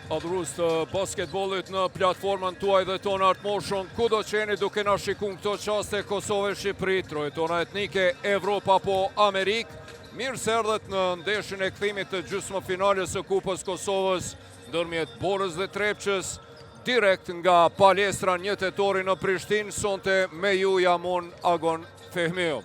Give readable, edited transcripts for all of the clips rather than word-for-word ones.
adhurus të basketbollit në platformën tuaj dhe tona artmoshën, ku do qeni duke na shikun këto qaste Kosovë e Shqipëri, troje tona etnike, Evropa po Amerikë. Mirë se erdhët në ndeshjen e kthimit të gjysmëfinales së Kupës Kosovës ndërmjet Borës dhe Trepçës, direkt nga palestra 1 tetori në Prishtinë, sonte me ju jam unë Agon Fehmiu.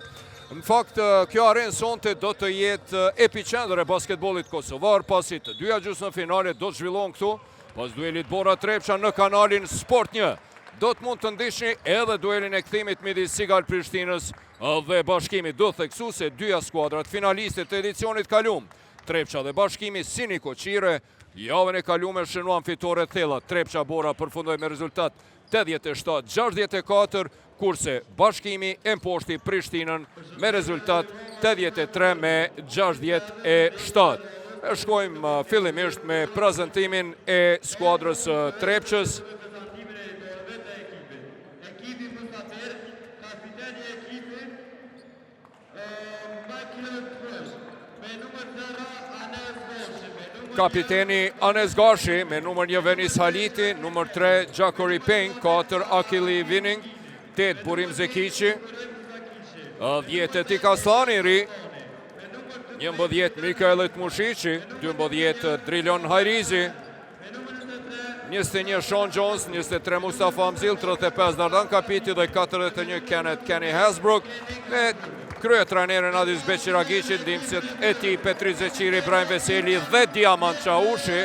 Në fakt, kjo arenë sonte do të jetë epicentër e basketbollit kosovar, pasi të dyja gjysmëfinale do të zhvillon këtu, pas duelit Bora Trepça në kanalin Sport 1. Do të mund të ndihni edhe duelin e kthimit midis Sigal Prishtinës dhe Bashkimit. Do theksu se dyja skuadrat finalistet të edicionit kalum, Trepça dhe Bashkimi Sini Koqire, javën e kaluar shënuan fitore thella. Trepça Bora përfundoi me rezultat 87-64, kurse Bashkimi e mposhti Prishtinën me rezultat 83-67. E shkojmë fillimisht me prezantimin e skuadrës Trepçës. Kapiteni Anes Gashi, me numër 1 Venis Haliti, numër 3 Gjakori Peng, 4 Akili Vining, 8 Burim Zekici, 10 Etik Aslani Ri, 11 Mikaelet Mushici, 12 Drilon Hajrizi, 21 Sean Jones, 23 Mustafa Amzil, 35 Dardan Kapiti dhe 41 Kenneth Kenny Hasbrook, me krye trajnerin Adis Beqiragici, ndihmësit e tij Petri Zeqiri, Ibrahim Veseli dhe Diamant Çaushi.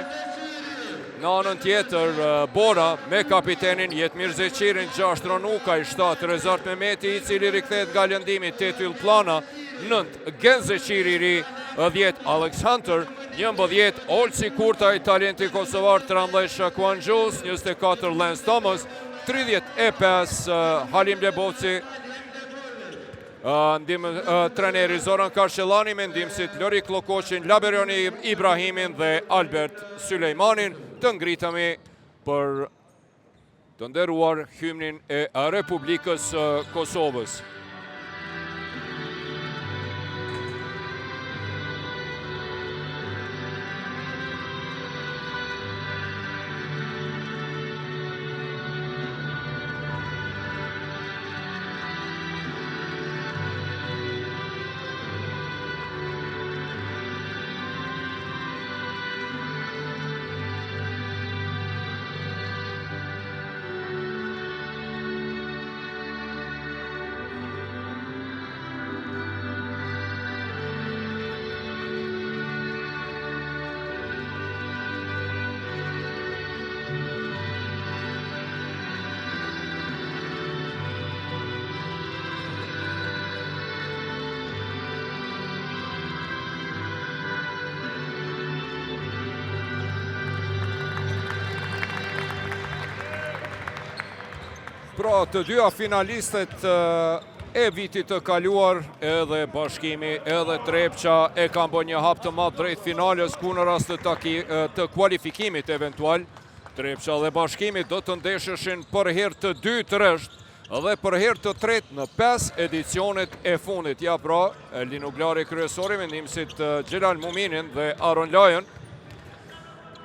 Në anën tjetër Bora me kapitenin Jetmir Zeqirin, 6 Ronukaj, 7 Rezart Mehmeti, i cili rikthehet nga lëndimi, 8 Yll Plana, 9 Gen Zeqiri Ri, 10 Alex Hunter, 11 Olsi Kurtaj, talenti kosovar, 13 Shakuan Gjus, 24 Lance Thomas, 35 Halim Lebovci, treneri Zoran Karqellani, me ndihmësit Lori Klokoqin, Laberioni Ibrahimin dhe Albert Sulejmanin. Të ngritemi për të nderuar hymnin e Republikës Kosovës. Pra të dyja finalistet e vitit të kaluar, edhe Bashkimi, edhe Trepça e kanë bërë një hap të madh drejt finales, ku në rast të kualifikimit eventual, Trepça dhe Bashkimi do të ndesheshin për herë të dytë rresht dhe për herë të tretë në 5 edicionet e fundit. Ja pra, Linu Glari kryesori me ndihmësit Xhelal Muminin dhe Aron Lajon.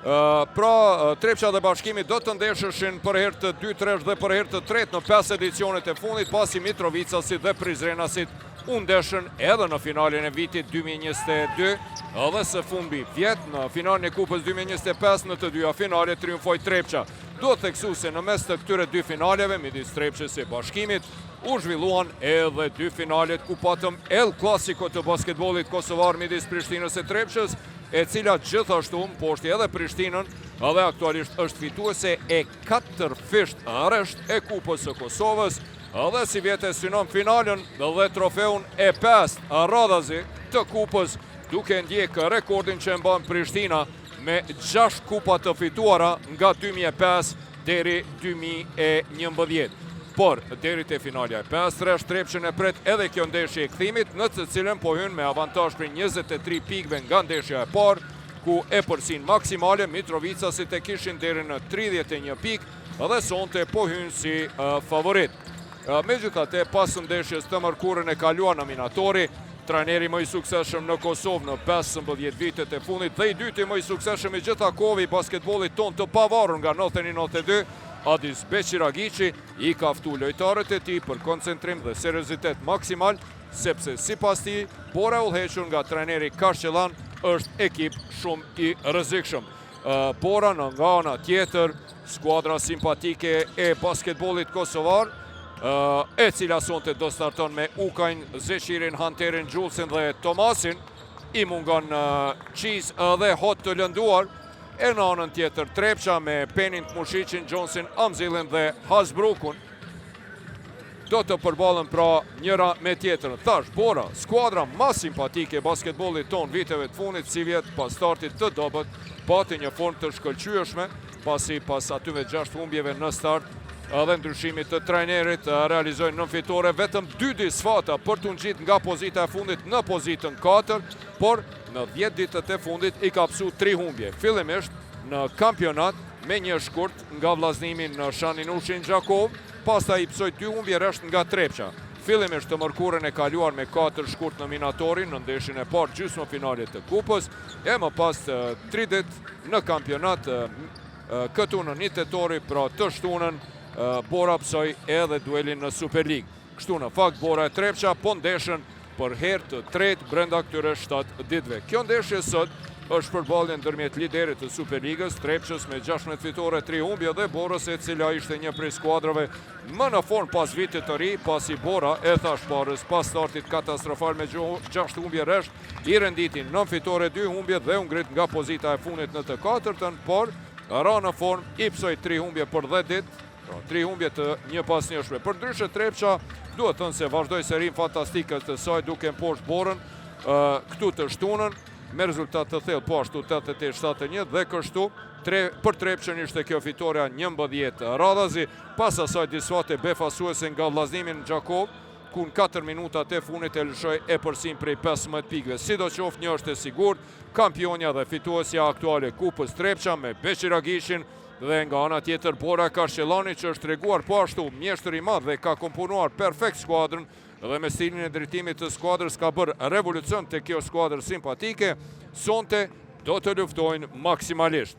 Pra, Trepça dhe Bashkimi do të ndesheshin për herë të dytë rresht dhe për herë të tretë në 5 edicionet e fundit, pasi Mitrovicasit dhe Prizrenasit u ndeshën edhe në finalin e vitit 2022, edhe së fundmi vjet në finalin e Kupës 2025 në të dyja finale triumfoi Trepça. Duhet theksu se në mes të këtyre dy finaleve midis Trepçës e Bashkimit u zhvilluan edhe dy finalet ku patëm El Clasico të basketbollit kosovar midis Prishtinës e Trepçës, e cila gjithashtu mposhti edhe Prishtinën dhe aktualisht është fituese e 4 fisht rresht e Kupës së Kosovës, dhe si vjetë synon finalen dhe trofeun e 5 radhazi të Kupës, duke ndjekë rekordin që mban Prishtina me 6 kupa të fituara nga 2005 deri 2011. Por, deri te finalja e 5 rresht, Trepçën e pret edhe kjo ndeshje e kthimit, në të cilën po hyn me avantazh për 23 pikëve nga ndeshja e parë, ku e përsin maksimale Mitrovicasit e kishin deri në 31 pikë dhe sonte po hyn si favorit. Megjithatë, pas ndeshjes të mërkurën e kaluar nominatori, trajneri më i suksesshëm në Kosovë në 15 vitet e fundit dhe i dyti më i suksesshëm i gjitha kohëve i basketbollit ton të pavarur nga 91-92, Adis Beqiragiqi i ka ftu lojtarët e tij për koncentrim dhe seriozitet maksimal, sepse sipas tij Bora e udhëhequr nga trajneri Karqellan është ekip shumë i rrezikshëm. Bora në nga ana tjetër, skuadra simpatike e basketbollit kosovar, e cila sonte do starton me Ukajn, Zeqirin, Hanterin, Gjullsin dhe Tomasin, i mungon Qiz dhe Hot të lënduar, e në anën tjetër Trepqa me Penin, Mushiqin, Johnson, Amzilin dhe Hasbrukun, do të përballen pra njëra me tjetrën. Thash, Bora, skuadra ma simpatike e basketbollit ton viteve të fundit, si vjet pas startit të dobët, pati një formë të shkëlqyeshme, pasi pas atyve 6 humbjeve në start, dhe ndryshimit të trajnerit realizojnë nën fitore vetëm 2 disfata për të ngjit nga pozita e fundit në pozitën 4, por në 10 ditët e fundit i ka psu 3 humbje. Fillimisht në kampionat me një shkurt nga vllaznimin në Shaninushin Gjakov, pastaj i psoi 2 humbje rresht nga Trepqa. Fillimisht të mërkurën e kaluar me 4 shkurt nominatorin në ndeshjen e parë gjysmëfinalit të kupës, e më pas 3 ditë në kampionat këtu në 1 tetori, pra të shtunën Bora psoi edhe duelin në Super League. Kështu në fakt Bora e Trepqa po ndeshën për herë të tretë brenda këtyre 7 ditëve. Kjo ndeshje sot është përballje ndërmjet liderit të Superligës, Trepqës me 16 fitore, 3 humbje dhe Borës, e cila ishte një prej skuadrave më në formë pas vitit të ri, pasi Bora e thash parës pas startit katastrofal me 6 humbje rresht, i renditi 9 fitore, 2 humbje dhe u ngrit nga pozita e fundit në të katërtën, por ra në formë i psoi 3 humbje për 10 ditë. 3 humbje të një pas njëshme. Për ndryshe Trepqa duhet thënë se vazhdoj serin fantastike të saj duke në poshtë Borën këtu të shtunën me rezultat të thellë, po ashtu 88-71 dhe kështu për Trepqën ishte kjo fitoria 11 radhazi, pas asaj disfate befasuese nga vllaznimin në Gjakov, ku në 4 minutat e funit e lëshoj e përsim prej 15 pikve. Sidoqoftë një është e sigurt, kampionja dhe fituesja aktuale kupës Trepqa me Beqiragiqin, dhe nga ana tjetër Bora Karqellani, që është treguar po ashtu mjeshtër i madh dhe ka komponuar perfekt skuadrën dhe me stilin e drejtimit të skuadrës ka bërë revolucion të kjo skuadrë simpatike, sonte do të luftojnë maksimalisht.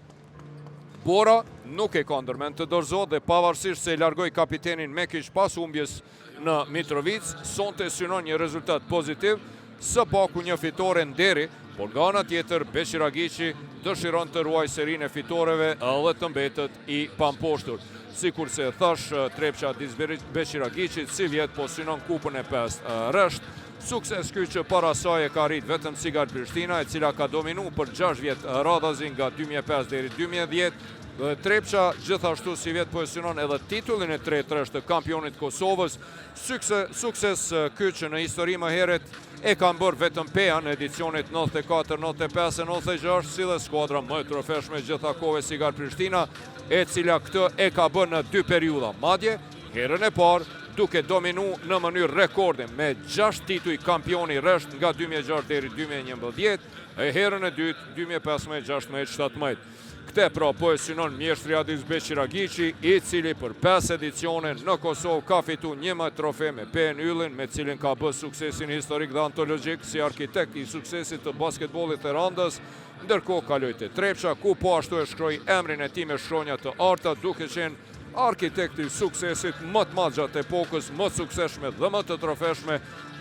Bora nuk e ka ndërmend të dorëzohet dhe pavarësisht se largoi kapitenin Mekić pas humbjes në Mitrovic, sonte synon një rezultat pozitiv, së paku një fitore nderi, por nga ana tjetër Beqiragiqi dëshiron të ruaj serinë e fitoreve dhe të mbetet i pamposhtur. Sikur se thash, Trepqa Adis Beqiragiqit si vjet po synon kupën e 5 rresht. Sukses ky që para saj e ka arrit vetëm Sigar Prishtina, e cila ka dominu për 6 vjet radhazi nga 2005 deri 2010. Dhe Trepqa gjithashtu si vjet po e synon edhe titullin e 3 të kampionit Kosovës. Sukses ky që në histori më heret e kanë bërë vetëm PEA në edicionit 94, 95 e 96, si dhe skuadra më e trofeshme gjitha kohëve Sigar Prishtina, e cila këtë e ka bërë në 2 periudha. Madje, herën e parë, duke dominu në mënyrë rekorde me 6 tituj kampioni rresht nga 2006 deri 2011, e herën e dytë 2015, 16, 17. Këte pra po e synon mjeshtri Adis Beqiragiqi, i cili për 5 edicione në Kosovë ka fitu 11 trofe me PEN Yllin, me cilin ka bë suksesin historik dhe antologjik si arkitekt i suksesit të basketbollit të Randës, ndërkohë kaloi te Trepqa, ku po ashtu e shkroi emrin e tij me shkronja të arta, duke qenë arkitekti i suksesit më të madh gjatë epokës, më të suksesshme dhe më të trofeshme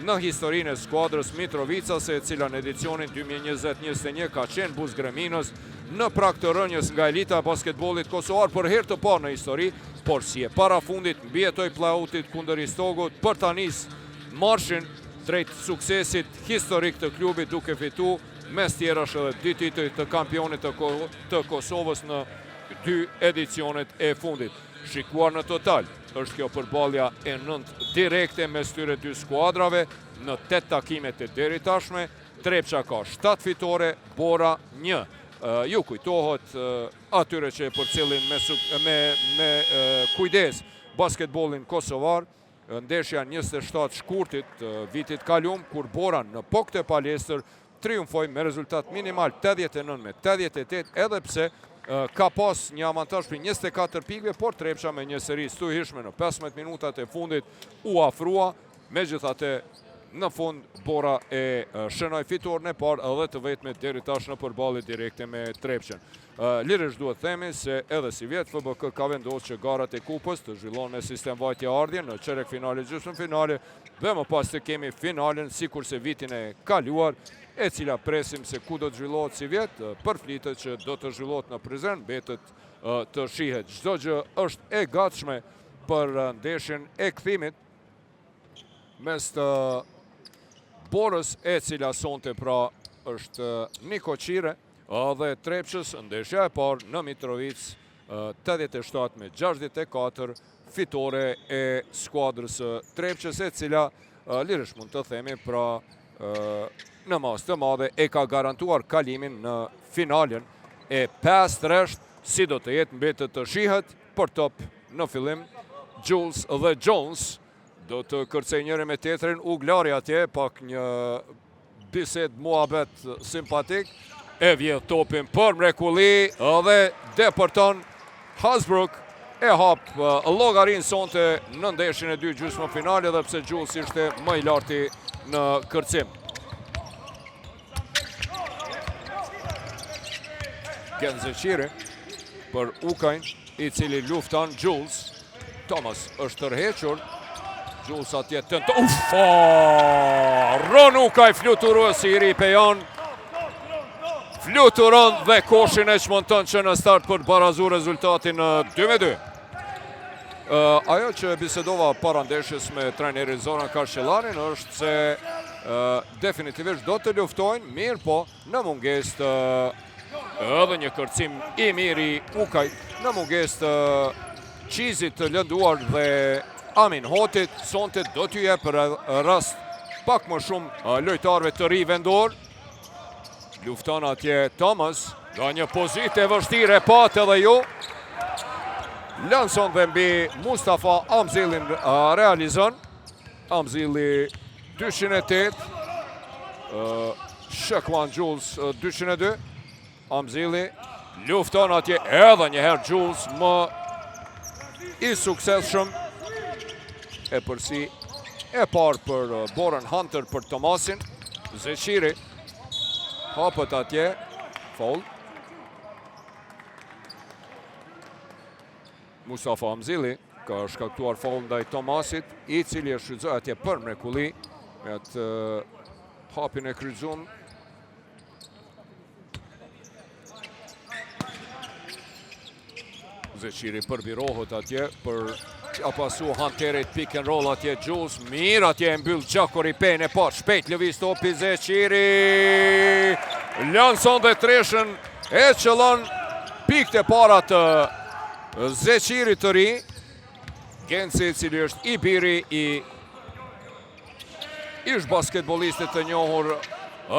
në historinë e skuadrës Mitrovicase, e cila në edicionin 2020-21 ka qenë buz greminës në prag të rënjës nga elita e basketbollit kosovar për herë të parë në histori, por si e para fundit mbijetoi play-outit kundër Istogut për ta nisë marshin drejt suksesit historik të klubit, duke fitu mes tjerash edhe 2 tituj të kampionit të Kosovës në 2 edicionet e fundit. Shikuar në total, është kjo përballja e 9 direkte mes tyre 2 skuadrave në 8 takimet e deri tashme. Trepqa ka 7 fitore, Bora 1. Ju kujtohet atyre që e përcjellin me kujdes basketbollin kosovar, ndeshja 27 shkurtit vitit kalum, kur Bora në Pok të Palestër triumfoi me rezultat minimal 89 me 88, edhe pse ka pas një avantazh për 24 pikve, por Trepqa me një seri stuhishme në 15 minutat e fundit u afrua, megjithatë në fund Bora e shënoi fitoren e parë edhe të vetme deri tash në përballje direkte me Trepçën. Lirisht duhet themi se edhe si vjet FBK ka vendosur që garat e kupës të zhvillohen me sistem vajtje ardhje në çerek finale, gjysmëfinale dhe më pas të kemi finalen sikurse vitin e kaluar, e cila presim se ku do të zhvillohet si vjet, përflitet që do të zhvillohet në Prizren, mbetet të shihet. Çdo gjë është e gatshme për ndeshjen e kthimit mes të Borës, e cila sonte pra është Niko Qire, dhe Trepçës, ndeshja e parë në Mitrovic 87-64, fitore e skuadrës Trepçës, e cila lirisht mund të themi pra në masë të madhe e ka garantuar kalimin në finalen e 5-3, si do të jetë mbetet të shihet për top në fillim. Jules dhe Jones do të kërcej njëri me tjetrin, u glari atje, pak një bised muhabet simpatik, e vjedh topin për mrekulli dhe depërton Hasbrook, e hap llogarin sonte në ndeshjen e dy gjysmëfinale, dhe pse Jules ishte më i larti në kërcim. Genze Qiri për Ukajn, i cili lufton Jules. Thomas është tërhequr. Jules atje tento. Ron Ukaj fluturuesi i ri Pejon. Fluturon dhe koshin e çmonton që në start për të barazuar rezultatin 2-2. Ajo që bisedova para ndeshjes me trajnerin Zoran Karshelarin është se definitivisht do të luftojnë, mirë po në mungesë të edhe një kërcim i mirë i Ukaj, në mungesë të Qizit të lënduar dhe Amin Hotit, sonte do t'ju jep për rast pak më shumë lojtarëve të ri vendor. Lufton atje Thomas, nga një pozitë e vështirë, pat edhe ju. Lanson dhe mbi Mustafa Amzilin realizon. Amzili 208, Shekwan Jules 202. Amzili lufton atje edhe njëherë Jules, më i suksesshëm. E përsi e parë për Boran Hunter për Tomasin. Zeqiri hapët atje, foul. Mustafa Amzili ka shkaktuar foul ndaj Tomasit, i cili e shfrytzoi atje për mrekulli me atë hapin e kryqëzuar. Zeqiri përbirohet atje për apasu Hunterit, pick and roll atje Jules, mirë atje e mbyll Gjakori Pejn, e pa shpejt lëviz topi Zeqiri, Lanson dhe treshën e qëllon pikët e para të Zeqirit të ri, Genci, cili është i biri i ish basketbolistit të njohur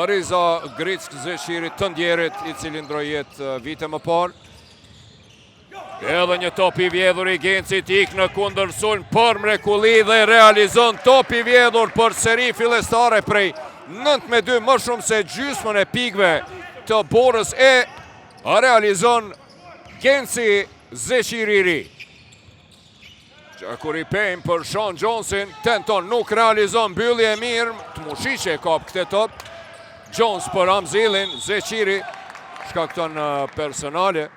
Riza Grick Zeqirit të ndjerit, i cili ndroi jetë vite më parë. Edhe një top i vjedhur i Gencit, ik në kundër sulm për mrekulli dhe realizon top i vjedhur për seri fillestare prej 9-2, më shumë se gjysmën e pikëve të Borës, e realizon Genci Zeqiri. Gjakori Pejn për Sean Jonesin, tenton, nuk realizon, mbyllje e mirë, të mushiqe e kap këtë top. Jones për Amzilin, Zeqiri shkakton personale.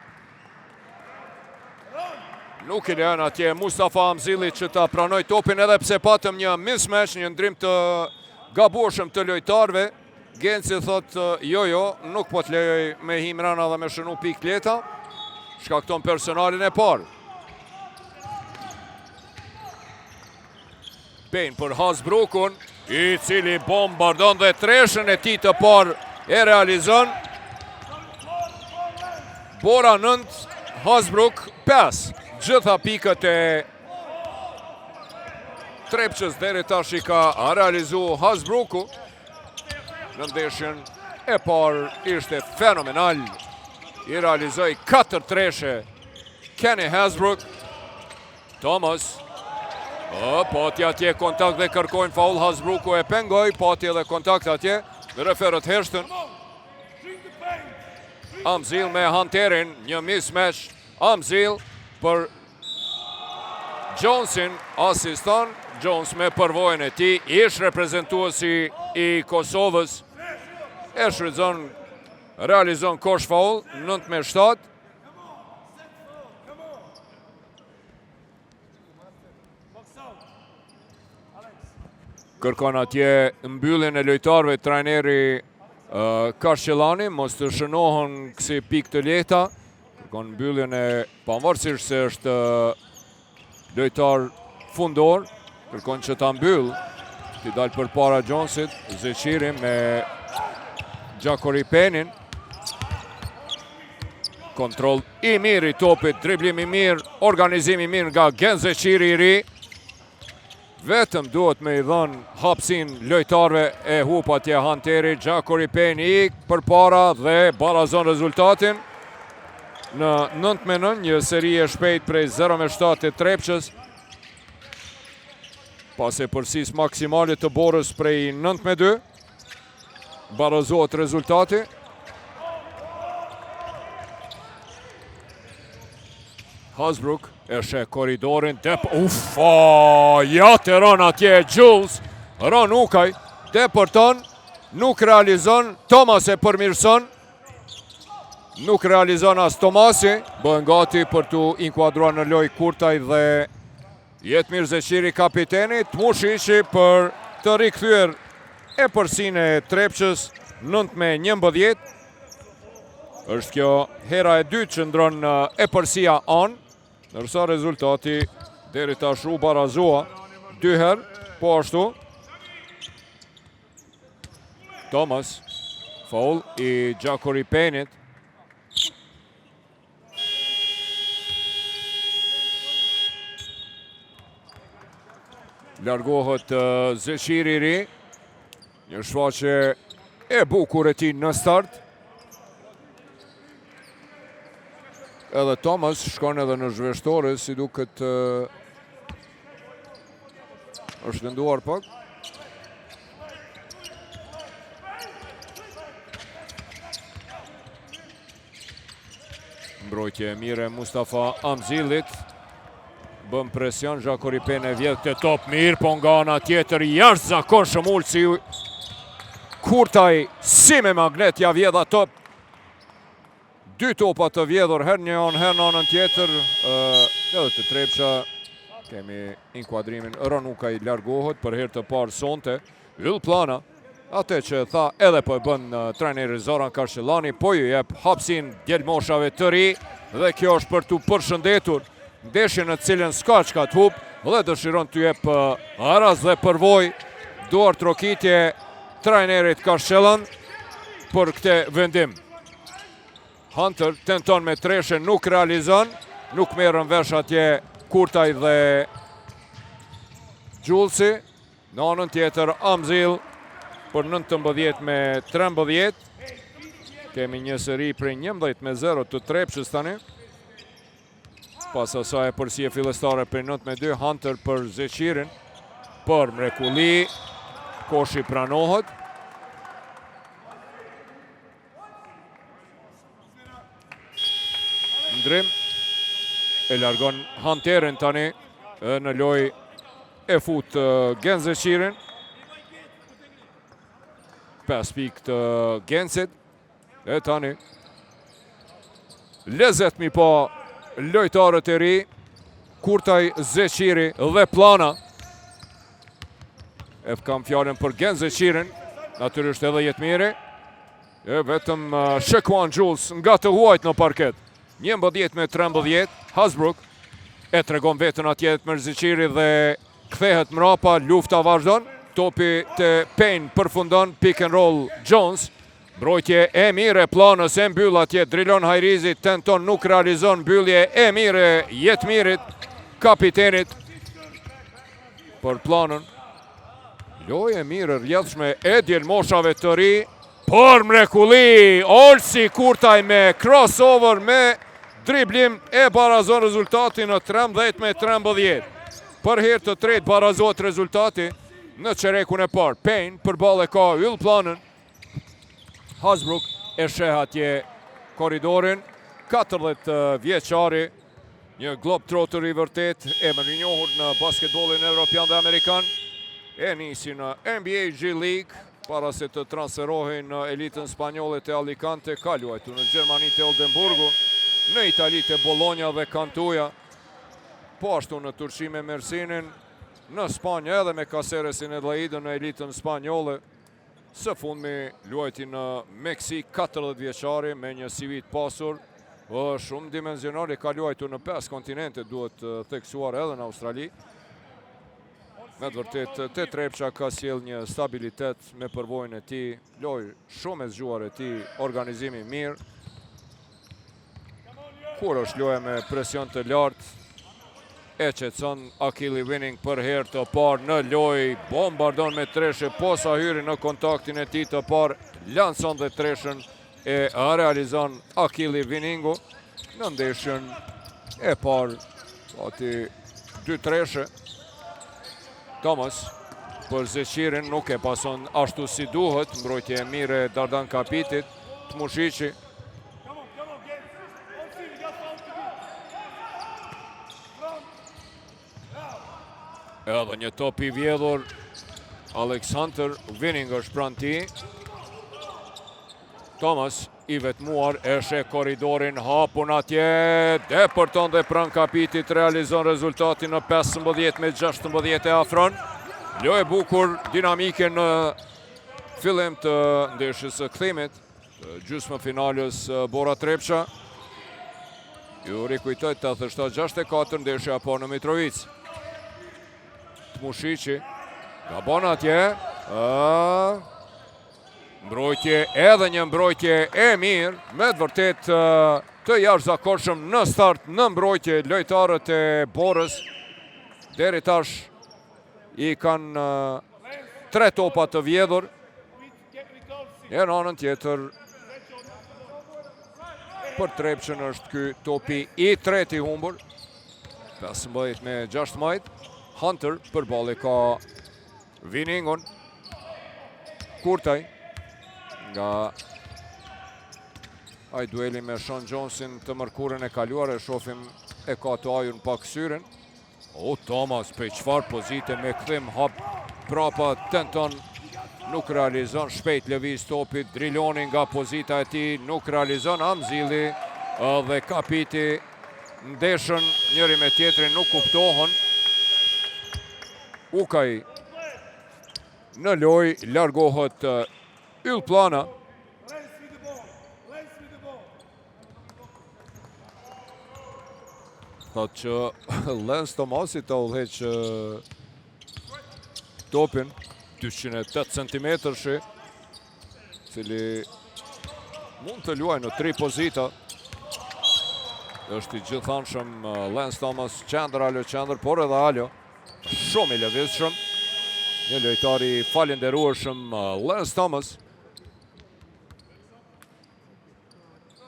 Nuk i lejon atje Mustafa Amzili që ta pranoj topin, edhe pse patëm një mismatch, një ndrim të gabueshëm të lojtarëve. Genci thot jo, nuk po të lejoj me himrana dhe me shënu pik leta. Shkakton personalin e parë. Pejn për Hasbrookun, i cili bombardon dhe treshën e tij të parë e realizon. Bora 9, Hasbrook 5. Gjitha pikët e Trepçës deri tash i ka realizu Hasbrooku. Në ndeshjen e parë ishte fenomenal. I realizoi 4 treshe Kenny Hasbrook. Thomas, pati atje kontakt dhe kërkojnë faul, Hasbrooku e pengoj, pati edhe kontakt atje, referët Heshton. Amzil me Hunterin, një mismatch, Amzil për Jonesin, asiston, Jones me përvojën e tij, ish reprezentuesi i Kosovës. E shfrytëzon, realizon kosh faul, 9-7. Kërkon atje mbylljen e lojtarëve trajneri Karqellani, mos të shënohen kësi pikë të lehta. Kërkon mbylljen e pavarësisht se është lojtar fundor, kërkon që ta mbyll, t'i dalë përpara Jonesit, Zeqiri me Gjakoripenin. Kontroll i mirë i topit, driblim i mirë, organizim i mirë nga Gen Zeqiri i ri. Vetëm duhet me i dhënë hapsin lojtarve e hup atje Hanteri. Gjakoripen ik përpara dhe barazon rezultatin. Në 9-9, një seri e shpejt prej 0-7 të Trepqës. Pas e përsis maksimalit të Borës prej 9-2. Barazohet rezultati. Hasbrook e she koridorin, ja të rën atje Jules, rën Ukaj, depërton, nuk realizon, Thomas e përmirëson, nuk realizon as Tomasi, bëhen gati për të inkuadruar në loj Kurtaj dhe Jetmir Zeqiri kapiteni, të mushishi për të rikthyer e përsin e Trepqës 9-11. Është kjo hera e dytë që ndron e përsia anë, nërsa rezultati deri tash u barazoa 2 herë, po ashtu. Thomas, faul i Gjakoripenit. Largohet Zeqiri i ri, një shfaqje e bukur e tij në start. Edhe Thomas shkon edhe në zhveshtore, si duket është lënduar pak. Mbrojtje e mire Mustafa Amzilit. Bën presion, Gjakoripen e vjedh të top mirë, po nga ana tjetër jashtë zakonshëm ulësi Kurtaj si me magnet ja vjedha top. 2 topa të vjedhur, her një anë, her në anën tjetër, edhe të Trepqa. Kemi inkuadrimin, Ranuka i largohet për herë të parë sonte. Yll Plana, atë që tha edhe po e bën trajneri Zoran Karqellani, po ju jep hapsin djelmoshave të ri, dhe kjo është për të përshëndetur ndeshjen në cilën s'ka çka të hup, dhe dëshiron të jep araz dhe përvoj duar trokitje trajnerit Karqellan për këtë vendim. Hunter tenton me treshe, nuk realizon, nuk merën vesh atje Kurtaj dhe Gjulsi. Në anën tjetër Amzil për 19-13. Kemi një seri prej 11-0 të Trepqës tani. Pas asaj përsie fillestare për 9-2, Hunter për Zeqirin, për mrekulli, koshi pranohet. Ndrim e largon Hunterin tani në loj e fut Gen Zeqirin. 5 pikë të Gensit. E tani lezet mi po lojtarët e ri, Kurtaj, Zeqiri dhe Plana. E kam fjallën për Gen Zeqirin, natyrisht edhe Jetmiri. E vetëm Shekuan Jules nga të huajt në parket. 11-13, Hasbrook e tregon vetën atje me Zeqiri dhe kthehet mrapa, lufta vazhdon. Topi të Payne përfundon, pick and roll Jones. Mbrojtje e mire Planës, e mbyll atje, drilon Hajrizi, tenton, nuk realizon, mbyllje e mire Jetmirit, kapitenit për Planën. Lojë e mire rjedhshme e djelmoshave të ri, për mrekulli, Olsi Kurtaj me crossover, me driblim e barazon rezultatin në 13-13. Për herë të tretë barazohet rezultati në qerekun e parë. Payne për ballë ka Yll Planën. Hasbrook e sheh atje koridorin, 14 vjeçari Një globetrotter i vërtet, emër i njohur në basketbollin evropian dhe amerikan. E nisi në NBA G League, para se të transferohej në elitën spanjolle të Alicante, ka luajtur në Gjermani të Oldenburgu, në Itali të Bologna dhe Cantuja, po ashtu në Turqi me Mersinin, në Spanjë edhe me Caceresin e Dlaidën në elitën spanjolle. Së fundmi luajti në Meksik 40 vjeçari me një CV të pasur, shumë dimenzional, ka luajtur në 5 kontinente, duhet theksuar edhe në Australi. Me të vërtet, te Trepça ka sjell një stabilitet me përvojën e tij, lojë shumë e zgjuar e tij, organizimi mirë. Kur është loja me presion të lartë, e qetëson Akili Winning për herë të parë në lojë, bombardon me treshe, posa hyri në kontaktin e tij të parë, lanson dhe treshën e realizon Akili Winningu në ndeshjen e parë, ati 2 treshe. Thomas për Zeqirin nuk e pason ashtu si duhet, mbrojtje e mire Dardan Kapitit, Tmushiqi. Edhe një top i vjedhur, Alexander Winning është pranë tij. Thomas i vetmuar e sheh korridorin hapun atje, depërton dhe pranë Kapitit realizon rezultatin në 15-16 e afron. Lojë e bukur, dinamike në fillim të ndeshjes së kthimit, gjysmë finales Bora Trepça. Ju rikujtoj 87-64 ndeshja apo në Mitrovic. Tmushiqi, gabon atje, mbrojtje, edhe një mbrojtje e mirë, me të vërtet të jashtëzakonshëm në start në mbrojtje lojtarët e Borës. Deri tash i kanë 3 topa të vjedhur. E në anën tjetër, për Trepçën është ky topi i treti humbur. 15-16. Hunter për balli ka Winningun. Kurtaj nga ai dueli me Sean Jonesin të mërkurën e kaluar, e shofim e ka të ajur në pak syrin. Thomas për çfarë pozite me kthim hap prapa, tenton, nuk realizon, shpejt lëviz topi, Driloni nga pozita e tij, nuk realizon, Amzili dhe Kapiti ndeshën njëri me tjetrin, nuk kuptohen. Ukaj në loj, largohet Yllplana. Thot që Lens Tomasi të udhëheq topin, 208 cm, cili mund të luaj në 3 pozita. Është i gjithanshëm Lens Thomas, qendër Alo qendër, por edhe Alo. Shumë i lëvizshëm, një lojtari falenderueshëm Lens Thomas.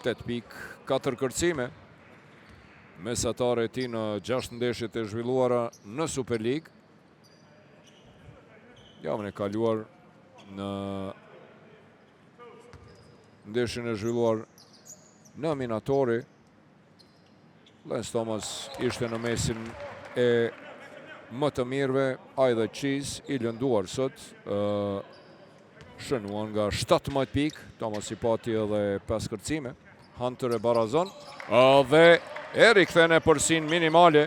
8 pikë, 4 kërcime. Mesatare e tij në 6 ndeshjet e zhvilluara në Super League. Javën e kaluar në ndeshjen e zhvilluar në Minatori, Lens Thomas ishte në mesin e më të mirëve, ai dhe Cheese i lënduar sot, shënuan nga 17 pikë, Thomas i pati edhe 5 kërcime. Hunter e barazon, dhe e rikthehen e përsin minimale,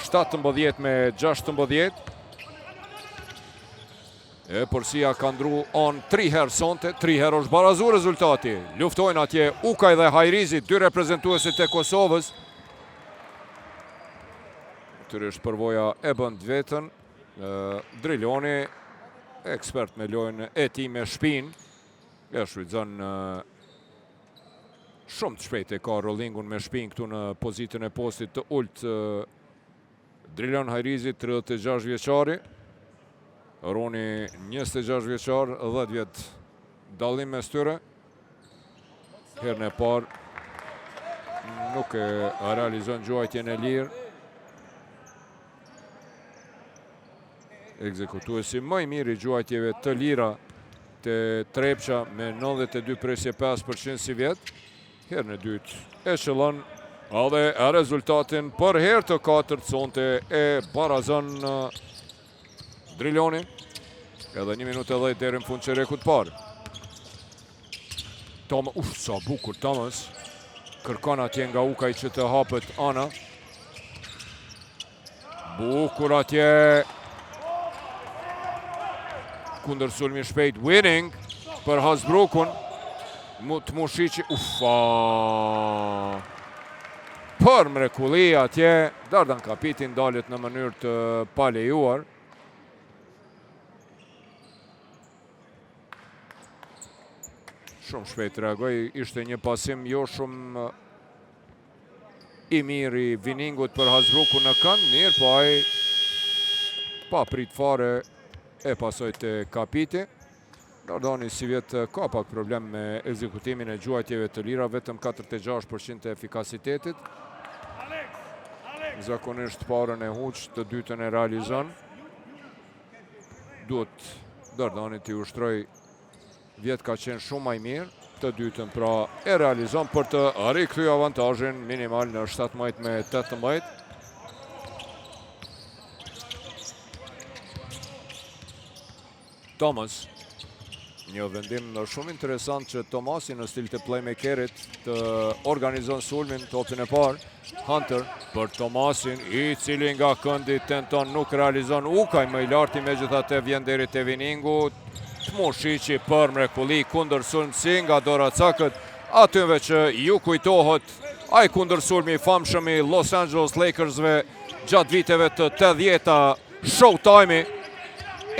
17-16. E përsia ka ndru on 3 herë sonte, 3 herë është barazu rezultati. Luftojnë atje Ukaj dhe Hajrizi, 2 reprezentuesit e Kosovës. Tyrisht përvoja e bënd vetën, Driloni, ekspert me lojnë e ti me shpin, e shfrytëzon shumë të shpejt e ka rollingun me shpin këtu në pozitën e postit të ult. Drilon Hajrizi, 36 vjeçari, Roni 26 vjeçar, 10 vjet dallim mes tyre. Herën e parë nuk e realizon gjuajtjen e lirë. Ekzekutuesi më i mirë i gjuajtjeve të lira të Trepça me 92.5% si vjet. Herën e dytë e shëllon Edhe rezultatin për herë të katërt sonte e barazon Driloni. Edhe 1 minutë e 10 deri në fund çerekut parë. Sa bukur Thomas. Kërkon atje nga Ukaj që të hapet ana. Bukur atje. Kundër sulmi shpejt Winning për Hasbrookun. Të Mushiqi. Për mrekulli atje, Dardan Kapitin dalet në mënyrë të palejuar. Shumë shpejt reagoj, ishte një pasim jo shumë i mirë i Winningut për Hasbrookun në kënd, mirë po ai pa prit fare e pasoj të Kapiti. Dardani si vjetë ka pak problem me ekzekutimin e gjuajtjeve të lira, vetëm 46% e efikasitetit. Zakonisht parën e huq, të dytën e realizon. Duhet Dardani të ushtroj vjetë ka qenë shumë maj mirë, të dytën pra e realizon për të rikthyer avantazhin minimal në 17-18. Thomas. Një vendim shumë interesant që Tomasi në stil të playmakerit të organizon sulmin, topin e parë. Hunter për Tomasin, i cili nga këndi tenton nuk realizon. Ukaj më i larti me gjithate vjen deri te Winningu. Të Mushiqi për mrekulli kundër sulm si nga Dora Cakët. Atyve që ju kujtohet ai kundër sulmi i famshëm i Los Angeles Lakersve gjatë viteve të 80-ta, Showtime-i.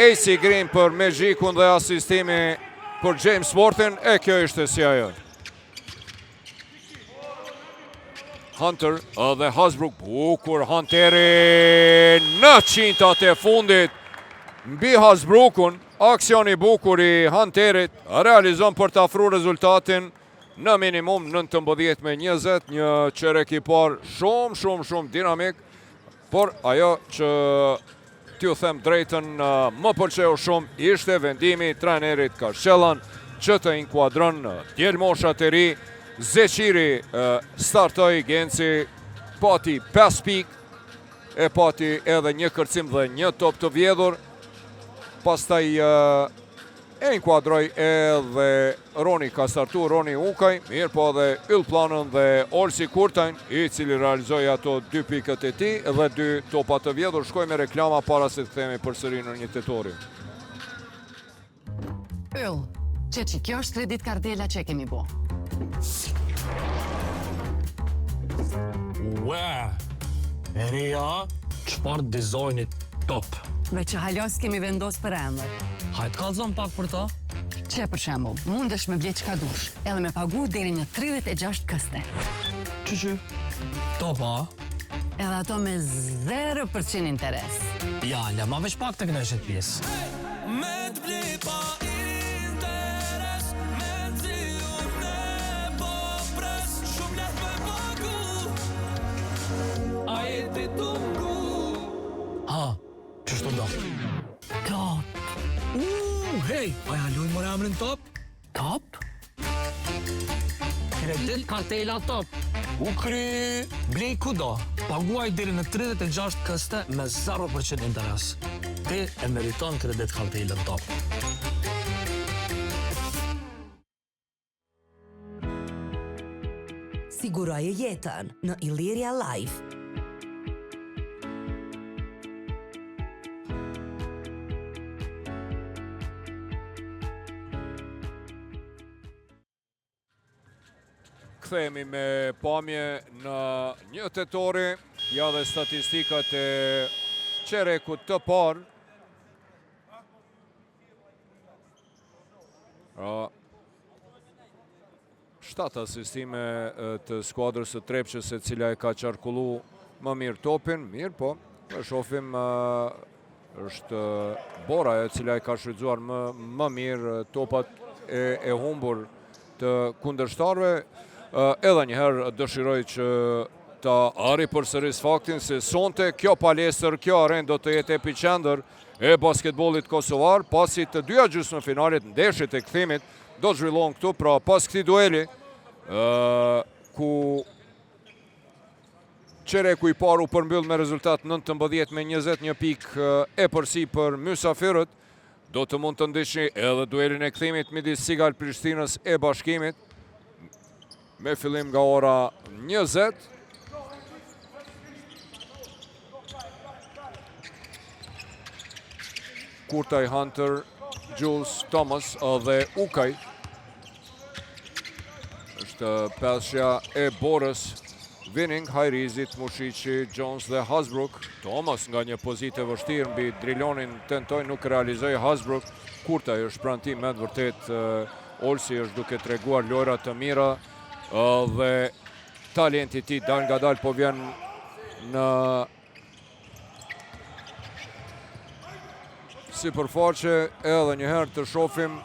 AC Green për Magickun dhe asistimi për James Worthin, e kjo ishte si ajo. Hunter dhe Hasbrook, bukur Hunteri në qintat e fundit. Mbi Hasbrookun, aksioni bukur i Hunterit, realizon për të afruar rezultatin në minimum 19-20, një çerek i parë shumë dinamik, por ajo që t'ju them drejtën më pëlqeu shumë ishte vendimi trajnerit Karshellan që të inkuadron djelmoshat e ri. Zeqiri startoi Genci, pati 5 pikë, e pati edhe një kërcim dhe një top të vjedhur. Pastaj e inkuadroi edhe Roni ka startu, Roni Ukaj, mirë po edhe Yllplanën dhe Olsi Kurtajn, i cili realizoi ato 2 pikët e tij dhe 2 topa të vjedhur. Shkoj me reklama para se të themi përsëri në një tetori. Yll, Qeqi, kjo është kredit kardela që kemi bo. Ua, Eria, çfarë dizajnit top. Me që halos kemi vendos për emër. Hajtë kallëzon pak për ta? Që për shembull, mundesh me ble çka dush, edhe me pagu deri në 36 këste. Qyqy? Topa? Edhe ato me 0% interes. Ja, ma veç pak të kënaqet pjesë. Me të ble pa interes, me të unë po pres, shumë let me pagu, a jeti të mgu. Ha, qështu do? Top. Hej, a ja lujnë mërë emrin top? Top? Kredit kartela top. U kry, blej kudo, paguaj deri në 36 këste me 0% interes. Ti e meriton kredit kartelën top. Siguroje jetën në Illyria Life. Kthehemi me pamje në një tetori, ja dhe statistikat e çerekut të parë. 7 asistime të skuadrës së Trepçës, e cila e ka qarkullu më mirë topin, mirë po, e shohim është Bora e cila e ka shfrytzuar më mirë topat e humbur të kundërshtarëve. Edhe njëherë dëshiroj që ta arri përsëris faktin se sonte kjo palestër, kjo arenë do të jetë epicentër e basketbollit kosovar, pasi të dyja gjysmëfinalet, ndeshjet e kthimit do të zhvillohen këtu, pra pas këtij dueli ku Qereku i paru përmbyll me rezultat 19 me 20, një pikë e përsi për mysafirët. Do të mund të ndiqni edhe duelin e kthimit midis Sigal Prishtinës e Bashkimit. Me fillim nga ora 20. Kurtaj Hunter, Jules Thomas dhe Ukaj. Është peshja e Borës, Winning, Hajrizit, Mushiqi, Jones dhe Hasbrook. Thomas nga një pozitë e vështirë mbi Drilonin tentoi, nuk realizoi Hasbrook. Kurtaj është pranti me të vërtet Olsi është duke treguar lojra të mira dhe talenti i tij dal nga dal po vjen në sipërfaqe. Edhe një herë të shohim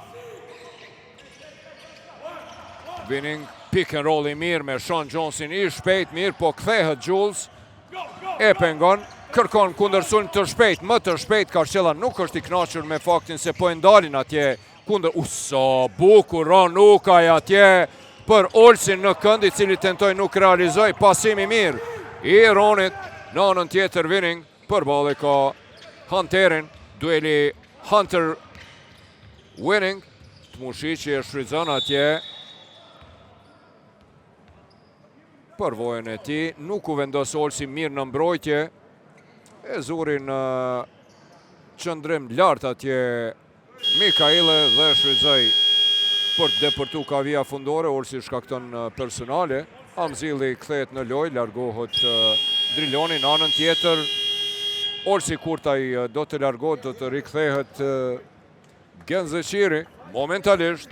Winning, pick and roll i mirë me Sean Jonesin, i shpejt mirë, po kthehet Jules, e pengon, kërkon kundërsulm të shpejt, më të shpejt. Karqella nuk është i kënaqur me faktin se po e ndalin atje kundër. Sa bukur ron Ukaj atje për Olsin në kënd, i cili tentoi, nuk realizoi. Pasimi mirë i Ronit në anën tjetër. Winning përballë ka Hunterin, dueli Hunter Winning. Mushiqi e shfrytëzon atje përvojën e ti, nuk u vendos Olsi mirë në mbrojtje, e zuri në qëndrim lartë atje Mikaile dhe shfrytëzoi për të depërtu kavija fundore. Olsi shkakton personale, Amzili kthehet në lojë, largohet Driloni. Në anën tjetër Olsi Kurtaj do të largohet, do të rikthehet Genzeqiri momentalisht.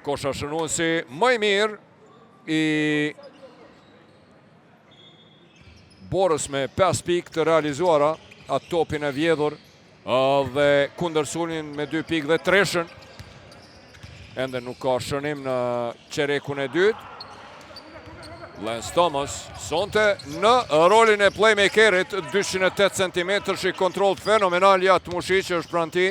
Kosha shënuesi më i mirë i Borës me 5 pikë të realizuara, atë topin e vjedhur dhe kundërsulmin me 2 pikë dhe treshën. Ende nuk ka shënim në qerekun e dytë. Lance Thomas sonte në rolin e playmakerit, 208 cm, i kontroll fenomenal. Jat Mushiqi është pranti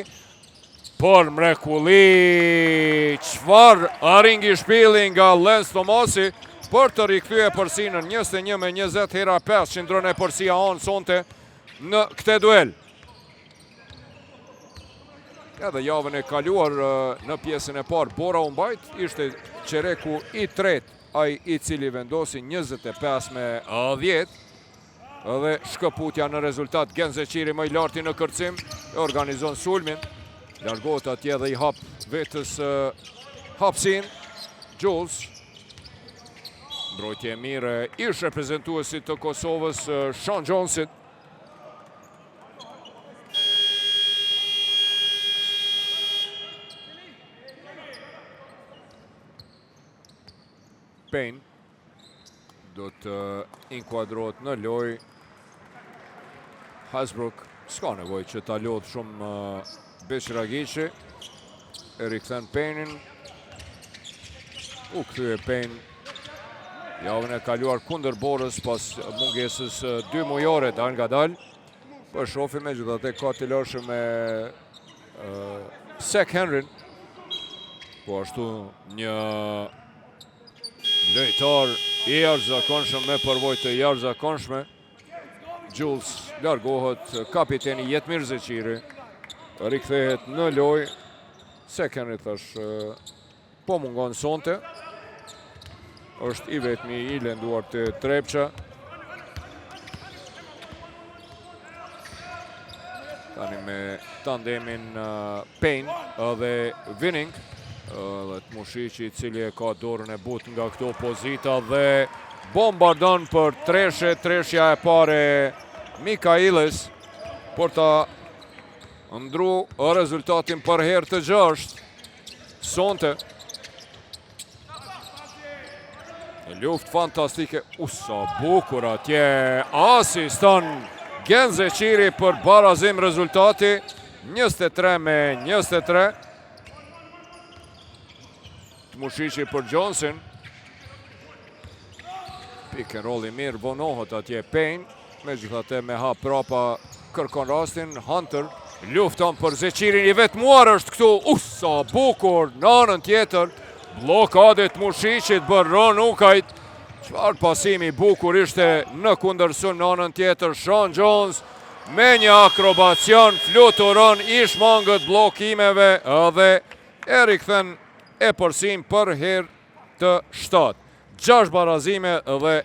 për mrekulli. Çfarë arringi shpilli nga Lance Thomasi për të rikthyer përsinën 21 me 20, hera 5 qëndron e përsia on sonte në këtë duel. Edhe javën e kaluar në pjesën e parë Bora u mbajt, ishte qereku i tretë ai i cili vendosi 25 me 10 dhe shkëputja në rezultat. Genzeqiri më i larti në kërcim, organizon sulmin, largohet atje dhe i hap vetës hapsin. Jules, mbrojtje e mire ish reprezentuesit të Kosovës, Sean Jonesit. Payne do të inkuadrohet në loj. Hasbrook s'ka nevoj që ta lodh shumë Beqiragiqi. E rikthen Payne'in. U kthye Payne javën e kaluar kundër Borës pas mungesës 2 mujore dal nga dal. Po shohim megjithatë ka të lëshëm me Sek Henryn. Po ashtu një lojtar i jashtëzakonshëm me përvojë të jashtëzakonshme. Jules largohet, kapiteni Jetmir Zeqiri rikthehet në lojë. Sek Henry thash po mungon sonte. Është i vetmi i lënduar të Trepça. Tani me tandemin Payne dhe Winning. Dhe të Mushiqi i cili e ka dorën e butë nga këto pozita dhe bombardon për treshe. Treshja e pare Mikailes për ta ndru rezultatin për herë të 6 sonte. Luft fantastike. Sa bukur atje. Asiston Genzeqiri për barazim rezultati 23 me 23. Mushiqi për Johnson. Pick and roll i mirë, vonohet atje Payne. Megjithatë me hap prapa kërkon rastin. Hunter lufton për Zeqirin, i vetmuar është këtu. Sa bukur në anën tjetër. Blokadet Mushiqit bën Ron Ukajt Çfarë pasimi bukur ishte në kundërshtim në anën tjetër. Sean Jones me një akrobacion fluturon ish mangët bllokimeve dhe e rikthen e përsin për herë të 7. 6 barazime dhe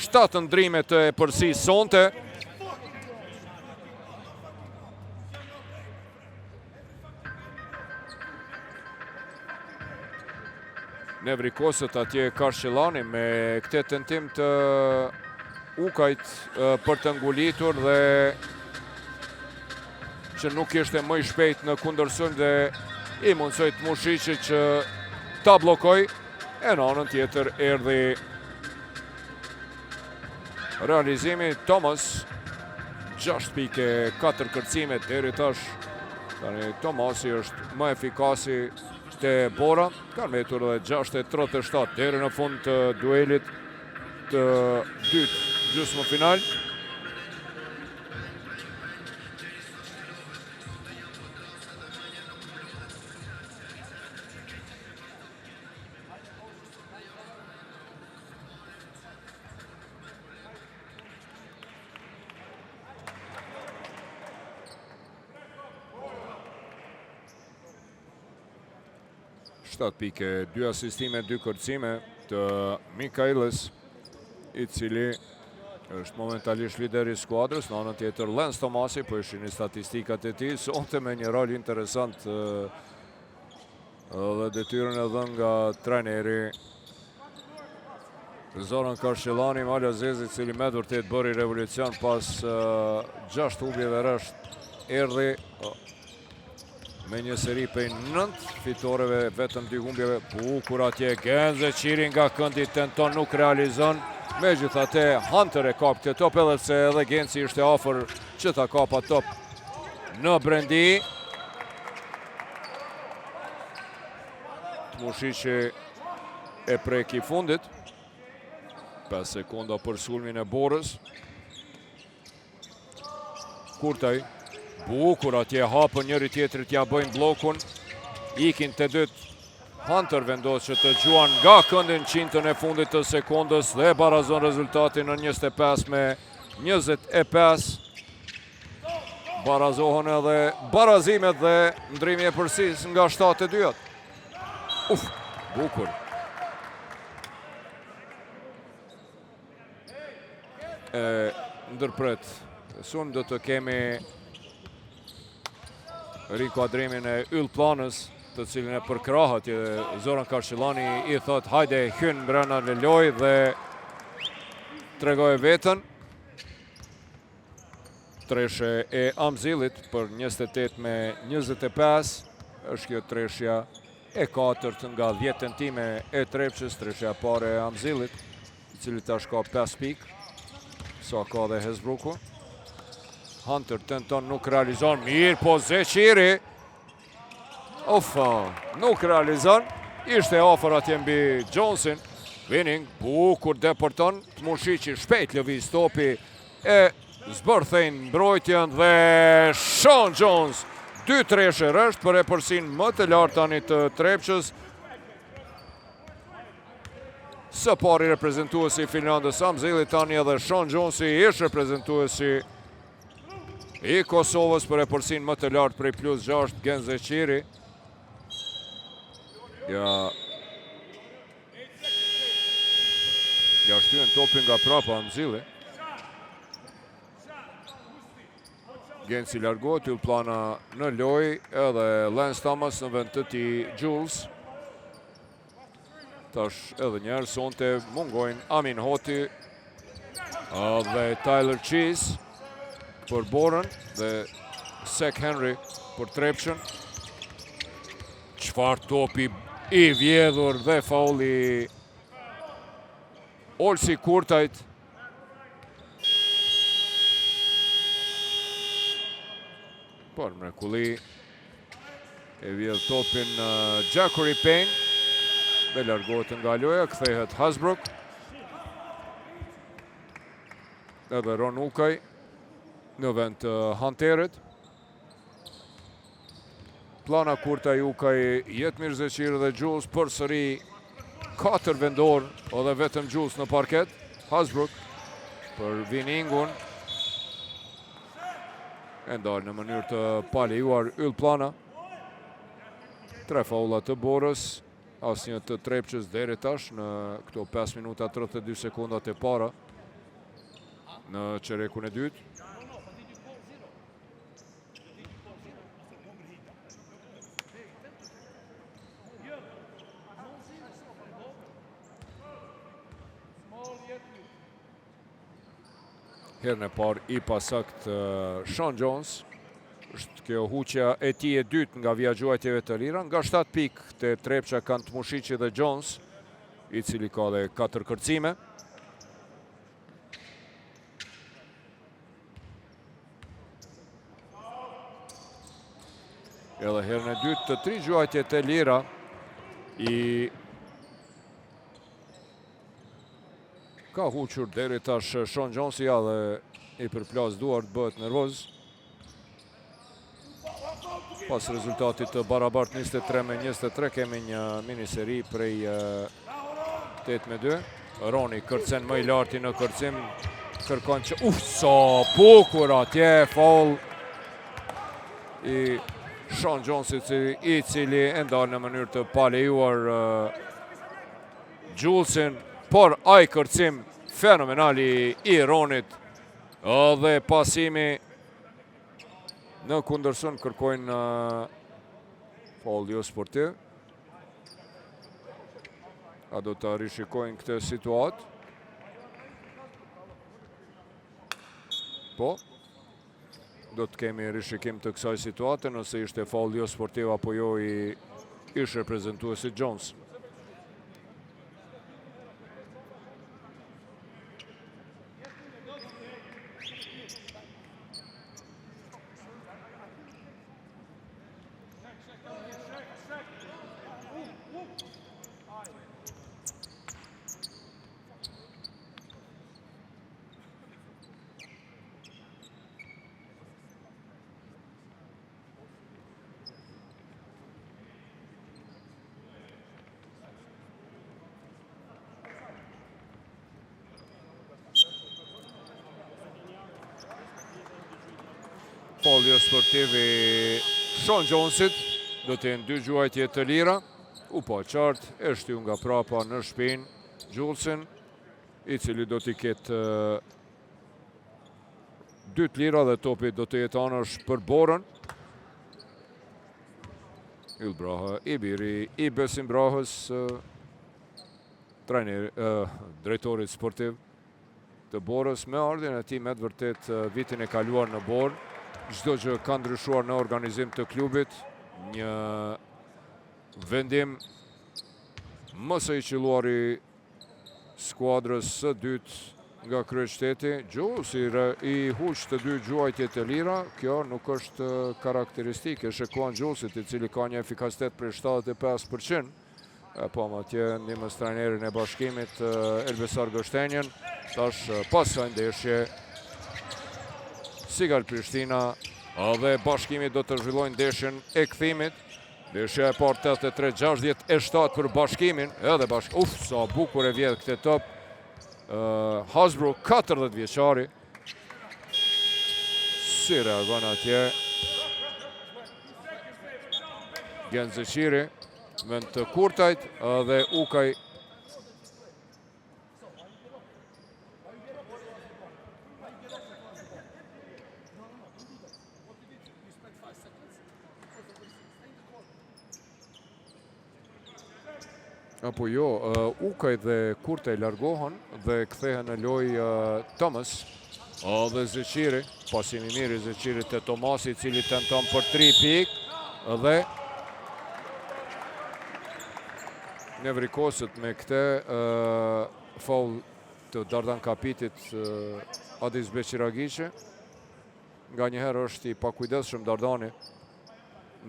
7 ndrime të e përsi sonte. Nevrikosët atje Karshilani me këte tentim të Ukajt për të ngulitur dhe që nuk ishte më i shpejt në kundërshtim dhe i mundsoi Tmushici që ta bllokoj. E në anën tjetër erdhi realizimi Thomas 6.4 kërcime deri tash. Tani Thomasi është më efikasi te Bora, ka mbetur edhe 6.37 deri në fund të duelit të dytë gjysmëfinal. Pike, 2 asistime, 2 kërcime të Mikaelis, i cili është momentalisht lideri i skuadrës. Në anën tjetër Lance Thomasi, po ishin i statistikat e tij, sonte me një rol interesant dhe detyrën e dhënë nga trajneri Zoran Karshilani, Mala Zezi, i cili me vërtet bëri revolucion pas 6 humbjeve rresht, erdhi me një seri prej 9 fitoreve, vetëm 2 humbjeve. Bukur atje Genzeçiri nga këndi tenton, nuk realizon. Megjithatë Hunter e kap këtë top, edhe pse edhe Genci ishte afër që ta kapa top në brendi. Tmushici e preki fundit. 5 sekonda për sulmin e Borës. Kurtaj. Bukur atje hapën njëri tjetrit, ja bëjnë blokun. Ikin të dytë. Hunter vendos që të gjuan nga këndin 100 e fundit të sekondës dhe barazon rezultatin në 25 me 25. Barazohen edhe barazimet dhe ndrimi e përsis nga 7-2. Bukur. Ndërpret. Sun do të kemi rikuadrimin e yll planës, të cilin e përkrahat Zoran Karshilani, i thot hajde hyn brenda në lojë dhe tregoj veten. Treshje e Amzillit për 28 me 25. Është kjo treshja e 4 nga 10 tentime e Trepçës, treshja e parë e Amzillit, i cili tash ka 5 pikë, sa ka dhe Hesbruku. Hunter tenton, nuk realizon, mirë po Zeçiri. Nuk realizon, ishte afër atje mbi Jonesin. Winning, bukur deporton, Tmushici shpejt lëviz topi e zbërthejnë mbrojtjen dhe Sean Jones 2 treshje rresht për e përsin më të lartë tani të Trepçës. Së pari reprezentuesi i Finlandës Amzillit, tani edhe Sean Jonesi ish reprezentuesi i Kosovës për e përsin më të lartë prej +6 Genzeçiri. Ja shtyen topin nga prapa Amzilli. Genci largohet, yll plana në lojë, edhe Lance Thomas në vend të tij Jules. Tash edhe njerë sonte mungojnë Amin Hoti dhe Tyler Cheese për Borën dhe Sek Henry për Trepçën. Çfarë topi i vjedhur dhe fauli Olsi Kurtajt. Por mrekulli e vjedh topin Jackery Payne dhe largohet nga loja, kthehet Hasbrook. Edhe Ron Ukaj në vend të Hunterit. Plana Kurtaj, Ukaj, Jetmir Zeçiri dhe Jules përsëri 4 vendor, edhe vetëm Jules në parket. Hasbrook për Viningun. E ndalë në mënyrë të palejuar Yll Plana. 3 faula të Borës, asnjë të Trepçës deri tash në këto 5 minuta 32 sekondat e para në çerekun e dytë. Herën e parë i pasakt Sean Jones. Është kjo huqja e tij e dytë nga vijagjuajtjeve të lira. Nga 7 pikë te Trepça kanë Tmushici dhe Jones, i cili ka dhe 4 kërcime. Edhe herën e dytë të 3 gjuajtjet e lira ka huqur deri tash Sean Jones, ja dhe i përplas duart, bëhet nervoz. Pas rezultatit të barabart 23-23 kemi një mini seri prej 8-2. Roni kërcen më i larti në kërcim, kërkon që sa bukur atje, faul i Sean Jonesit, i cili e ndal në mënyrë të palejuar Julesin, por ai kërcim fenomenal i Ronit dhe pasimi në kundërshën kërkojnë faul jo sportiv. A do të rishikojnë këtë situatë? Po, do të kemi rishikim të kësaj situate, nëse ishte faul jo sportiv apo jo i ish reprezentuesi Jones. Faul jo sportiv i Sean Jonesit, do të jenë 2 gjuajtje të lira. U pa qartë, e shtyu nga prapa në shpinë Julesin, i cili do t'i ketë 2 të lira dhe topi do të jetë anësh për Borën. Yll Braha, i biri i Besim Brahës, drejtorit sportiv të Borës, me ardhin e tij me të vërtet vitin e kaluar në Borë. Çdo gjë ka ndryshuar në organizim të klubit, një vendim më së i qelluari skuadrës së dytë nga kryeqyteti. Jules i huq të 2 gjuajtjet e lira, kjo nuk është karakteristike e shekuan Julesit, i cili ka një efikasitet prej 75%. Po më atje ndihmës trajnerin e bashkimit Elbesar Gështenjen, tash pas kësaj ndeshje Sigal Prishtina dhe bashkimi do të zhvillojnë ndeshjen e kthimit. Ndeshja e parë 83-67 për bashkimin, edhe sa bukur e vjedh këtë top. Hasbrook 40 vjeçari. Si reagon atje Genzeqiri, vend të Kurtajt dhe Ukaj. Apo jo, Ukaj dhe Kurtaj largohen dhe kthehen në lojë Thomas dhe Zeqiri, pasimi mirë i Zeqirit te Tomasi, i cili tenton për 3 pikë dhe nevrikoset me këtë faul të Dardan Kapitit Adis Beqiragiqi. Nga njëherë është i pakujdesshëm Dardani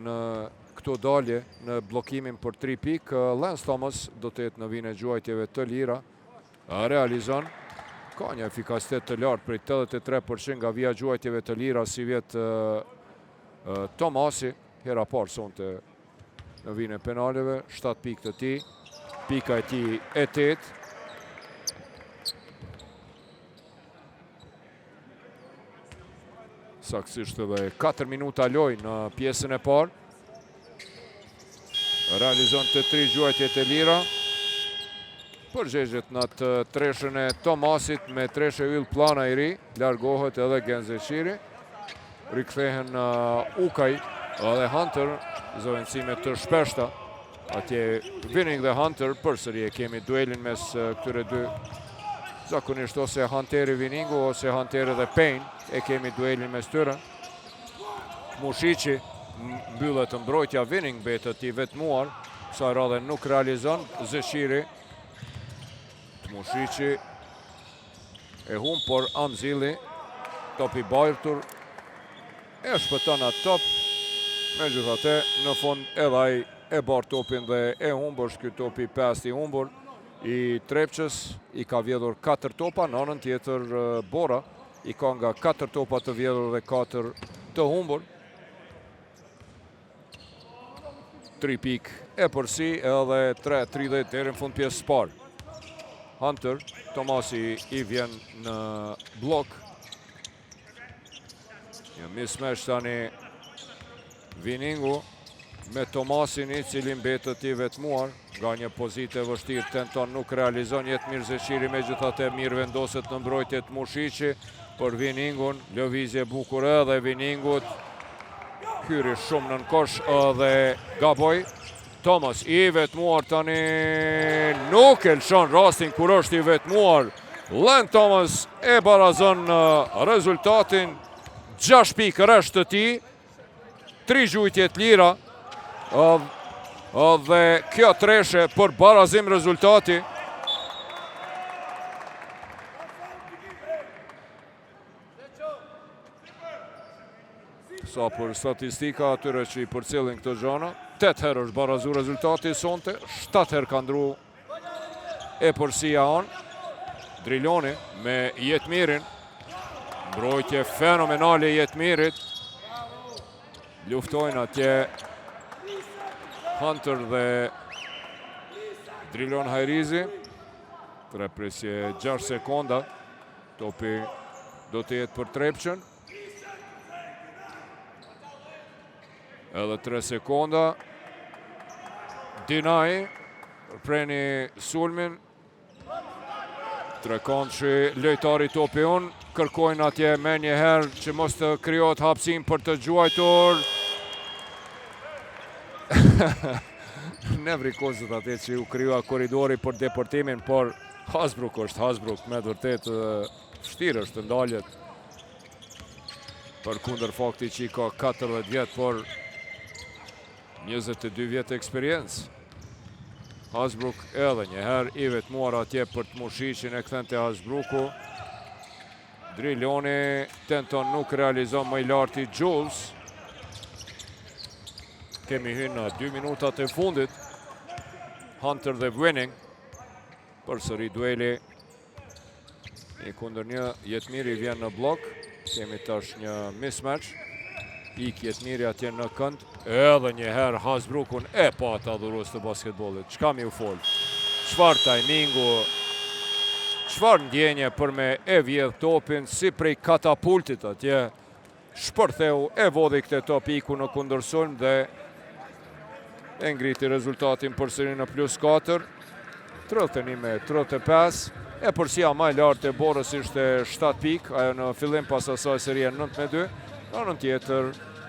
në këto dalje në blokimin për 3 pikë. Lance Thomas do të jetë në vijën e gjuajtjeve të lira. Realizon, ka një efikasitet të lartë prej 83% nga vija gjuajtjeve të lira, si vjet Tomasi, hera parë sonte në vijën e penaleve, 7 pikë të tij. pika e tij e 8. Saktësisht edhe 4 minuta lojë në pjesën e parë. Realizon të 3 gjuajtjet e lira. Përgjegjet në të treshën e Tomasit me treshe yll plana i ri. Largohet edhe Genzeshiri. Rikthehen Ukaj edhe Hunter. Zëvendësime të shpeshta. Atje Winning dhe Hunter. Përsëri e kemi duelin mes këtyre dy. Zakonisht ose Hunteri Winningu ose Hunteri dhe Payne. E kemi duelin mes tyre. Mushici mbyllet mbrojtja, Winning betët i vetmuar. Sa radhe nuk realizon. Zeshiri. Mushici e hum, por Amzili, topi bajrtur, e shpëton atë top. Megjithatë, në fund edhe ai e bar topin dhe e humbur, ky topi 5 i humbur i Trepçës, i ka vjedhur 4 topa, në anën tjetër Bora i ka nga 4 topa të vjedhur dhe 4 të humbur. 3 pik e përsi edhe 3-30 deri në fund pjesës parë. Hunter, Tomasi i vjen në blok. Një mismatch tani Winningu me Tomasin i cili mbetët i vetmuar. Nga një pozitë e vështirë tenton, nuk realizon. Jetmir Zeshiri megjithatë mirë vendoset në mbrojtjet Mushici për Winningun. Lëvizje bukur edhe Winningut. Hyri shumë nën kosh edhe gaboj. Thomas i vetmuar tani nuk e lëshon rastin kur është i vetmuar. Len Thomas e barazon rezultatin. 6 pikë rresht të tij. 3 gjujtjet lira. Dhe kjo treshe për barazim rezultati. Sa për statistika atyre që i përcjellin këto gjana. 8 herë është barazu rezultati sonte, 7 herë ka ndru e përsia anë. Driloni me Jetmirin. Mbrojtje fenomenale Jetmirit. Luftojnë atje Hunter dhe Drilon Hajrizi. 3/6 sekonda. Topi do të jetë për Trepçën. Edhe 3 sekonda. Dinaj preni sulmin. Trekondshi lojtari topi unë. Kërkojnë atje me një herë që mos të krijohet hapësim për të gjuajtur. Ne vrikozët atje që u krija koridori për deportimin, por Hasbrook është Hasbrook, me vërtet vështirë është të ndaljet. Për kundër fakti që i ka 14 vjetë, por 22 vjetë eksperiencë. Hasbrook edhe njëherë i vetmuar atje për të Mushicin, e kthen te Hasbrooku. Driloni tenton, nuk realizon, më i larti Jules. Kemi hyrë në 2 minutat e fundit. Hunter dhe Winning. Përsëri dueli 1-1. Jetmiri vjen në blok. Kemi tash një mismatch. Ik Jetmiri atje në kënd. Edhe njëherë Hasbrookun e pata adhurues të basketbollit. Çka mi u fol? Çfarë timingu? Çfarë ndjenje për me e vjedh topin si prej katapultit atje. Shpërtheu, e vodhi këtë top iku në kundërsulm dhe e ngriti rezultatin përsëri në +4. 31-35. E përsia më e lartë e Borës ishte 7 pik, ajo në fillim pas asaj seria 9-2. Në anën tjetër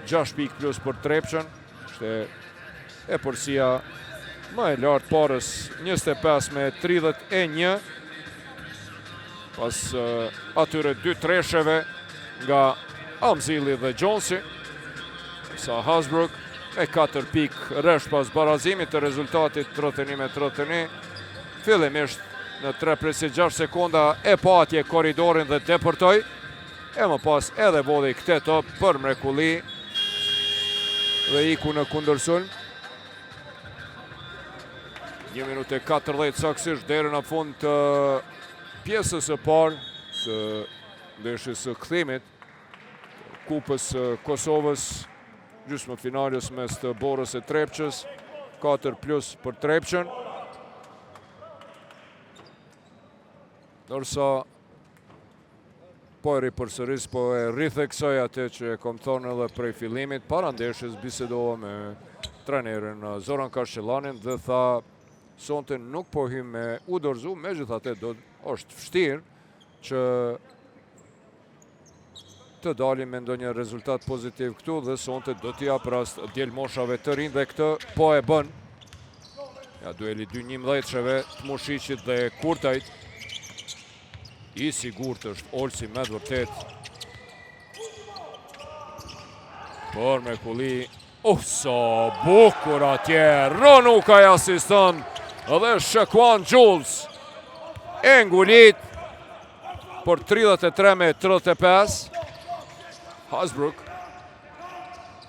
6 pik plus për Trepçën. Ishte e përsia më e lartë Borës 25-31. Pas atyre 2 tresheve nga Amzili dhe Jonesi. Sa Hasbrook e 4 pik rresht pas barazimit të rezultatit 31-31. Fillimisht në 3/6 sekonda e pa atje korridorin dhe deportoi. E më pas edhe vodhi këtë top për mrekulli dhe iku në kundërsulm. 1 minutë e 40 saktësisht deri në fund të pjesës së parë të ndeshjes së kthimit Kupës Kosovës, gjysmëfinales mes të Borës e Trepçës. 4+ për Trepçën. Nërsa po e ripërsëris, po e ritheksoj atë që e kom thonë edhe prej fillimit. Para ndeshjes bisedova me trenerin Zoran Karshelanin dhe tha sonte nuk po hym me u dorëzu, megjithatë është vështirë që të dalim me ndonjë rezultat pozitiv këtu dhe sonte do t'i jap rast djelmoshave të rinj dhe këtë po e bën. Ja, dueli 2-11-sheve të Mushiqit dhe Kurtajt. I sigurt është Olsi me të vërtet. Por me kulli. Sa bukur atje. Ronukaj asiston. Edhe Shaquan Jules e ngulit për 33-35. Hasbrook.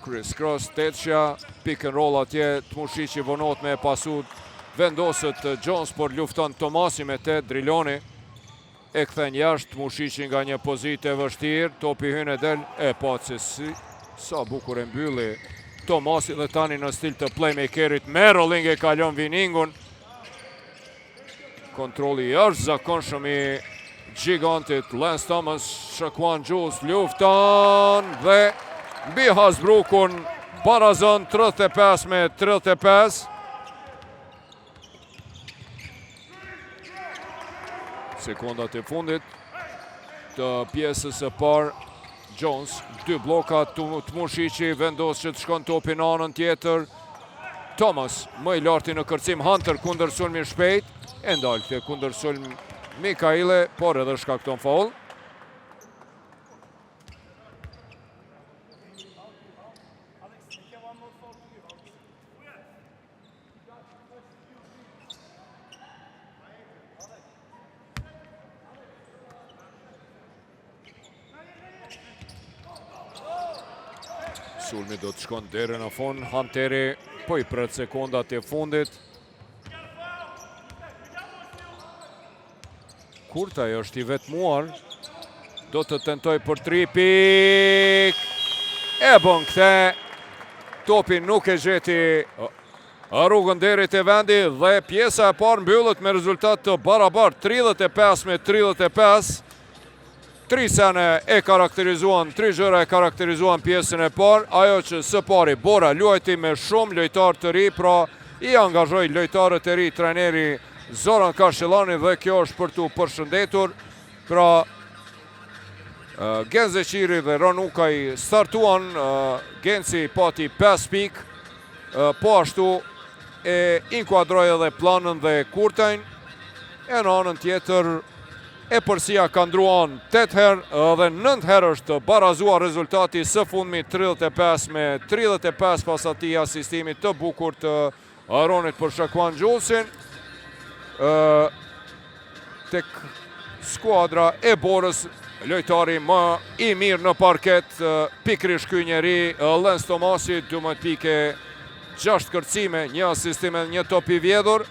Chris Cross, Tetshja, pick and roll atje. Të Mushiqi vonot me pasut. Vendosët Jones, por lufton Tomasi me te, Driloni. E këthen jashtë, Mushiqi nga një pozitë e vështirë, topi hyn e del, e paci sa bukur e mbylli Tomasi dhe tani në stil të playmakerit, Merolling e kalon Viningun. Kontrolli është zakonshëm i gigantit, Lance Thomas, Shaquan Jules, lufton dhe mbi Hasbrookun, barazon 35-35. Sekondat e fundit të pjesës e parë, Jones, 2 bloka të Mushiqi, vendos që të shkon topi në anën tjetër. Thomas, më i larti në kërcim, Hunter kundër sulmi shpejt, e ndalë këtë kundër sulm Mikaile, por edhe shkakton faul. Sulmi do të shkon deri në fund, Hunteri po i pret sekondat e fundit. Kurtaj është i vetmuar, do të tentoj për 3 pik. E bën këthe, topi nuk e gjeti rrugën deri te vendi dhe pjesa e parë mbyllet me rezultat të barabartë, 35-35. 3 sene e karakterizuan, 3 gjëra e karakterizuan pjesën e parë, ajo që së pari Bora luajti me shumë lojtarë të ri, pra i angazhoi lojtarët e ri trajneri Zoran Karshelani dhe kjo është për t'u përshëndetur. Pra Genze Qiri dhe Ronukaj startuan, Genci pati 5 pik, po ashtu e inkuadroi edhe planën dhe Kurtajn, e në anën tjetër e përsia ka ndruan 8 herë dhe 9 herë është barazuar rezultati së fundmi 35-35 pas atij asistimit të bukur të Aronit për Shaquan Julesin. Tek skuadra e Borës, lojtari më i mirë në parket, pikrish ky njeri, Lance Tomasi, 12 pike, 6 kërcime, 1 asistim e 1 top i vjedhur.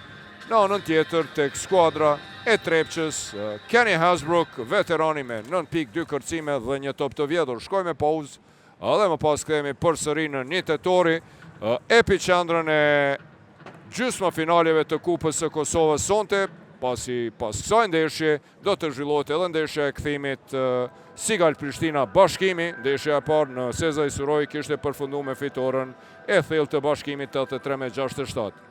Në anën tjetër tek skuadra e Trepqës, Kenny Hasbrook, veterani me 9 pik, 2 kërcime dhe 1 top të vjedhur. Shkojmë me pauzë, edhe më pas kthehemi përsëri në 1 tetori, epicendrën e gjysmë finaleve të Kupës së Kosovës sonte. Pas kësaj ndeshje do të zhvillohet edhe ndeshja e kthimit Sigal Prishtina Bashkimi. Ndeshja e parë në Sezai Suroi kishte përfunduar me fitoren e thellë të Bashkimit 83-67.